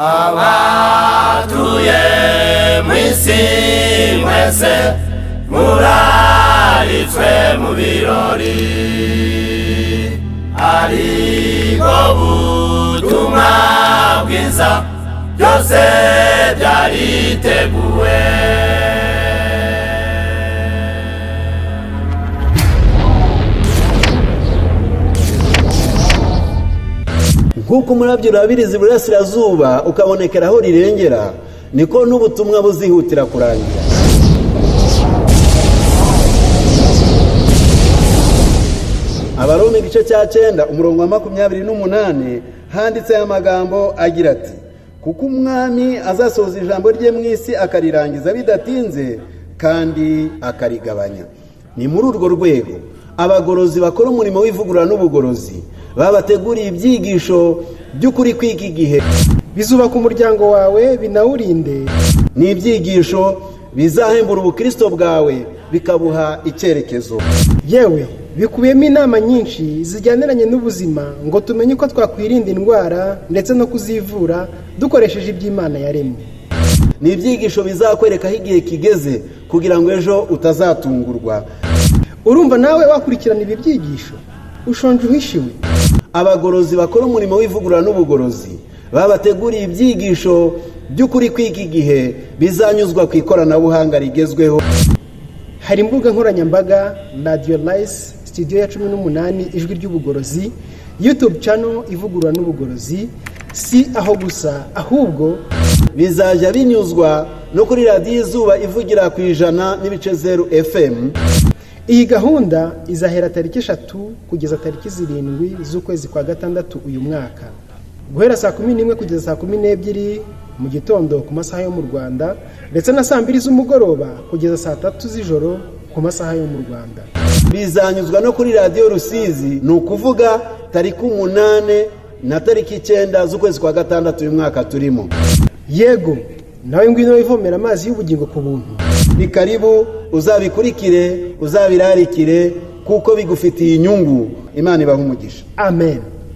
abatuye mu isi mwese muraritswe mu birori, ariko butumwa bwiza byose byariteguwe. Nk'uko umurabyo urabiriza iburasirazuba ukabonekera aho rirengera, niko n'ubutumwa buzihutira kurangira. Abaroma igice cya 9 umurongo wa 28 handitseho amagambo agira ati: kuko umwami azasohoza ijambo rye mu isi akarirangiza bidatinze kandi akarigabanya. Ni muri urwo rwego abagorozi bakora umurimo w'ivugurura n'ubugorozi babateguriye ibyigisho by'ukuri kw'iki gihe bizubaka umuryango wawe binawurinde. Ni ibyigisho bizahembura ubukristo bwawe bikabuha icyerekezo. Yewe bikubiyemo inama nyinshi zijyaniranye n'ubuzima ngo tumenye uko twakwirinda indwara ndetse no kuzivura dukoresheje iby'Imana yaremye. Ni ibyigisho bizakwereka aho igihe kigeze kugira ngo ejo utazatungurwa. Urumva nawe wakurikirana ibi byigisho? Ushonje uhishiwe? Abagorozi bakora umurimo w'ivugurura n'ubugorozi babateguriye ibyigisho by'ukuri kw'iki gihe bizanyuzwa ku ikoranabuhanga rigezweho. Hari imbuga nkoranyambaga, Radio Lice, studio ya 18 ijwi ry'ubugorozi, YouTube channel ivugurura n'ubugorozi. Si aho gusa, ahubwo bizajya binyuzwa no kuri Radio Izuba ivugira ku 100.0 FM. Iyi gahunda izahera tariki 3 kugeza tariki 7 z'ukwezi kwa gatandatu uyu mwaka, guhera saa 11 kugeza saa 12 mu gitondo ku masaha yo mu Rwanda, ndetse na saa 2 z'umugoroba kugeza saa 3 z'ijoro ku masaha yo mu Rwanda. Bizanyuzwa no kuri Radio Rusizi, ni ukuvuga tariki 8 na tariki 9 z'ukwezi kwa gatandatu uyu mwaka turimo. Yego, nawe ngwino wivomera amazi y'ubugingo ku buntu. Ni karibu, uzabikurikire, uzabirarikire kuko bigufitiye inyungu. Imana ibahe umugisha. Amen.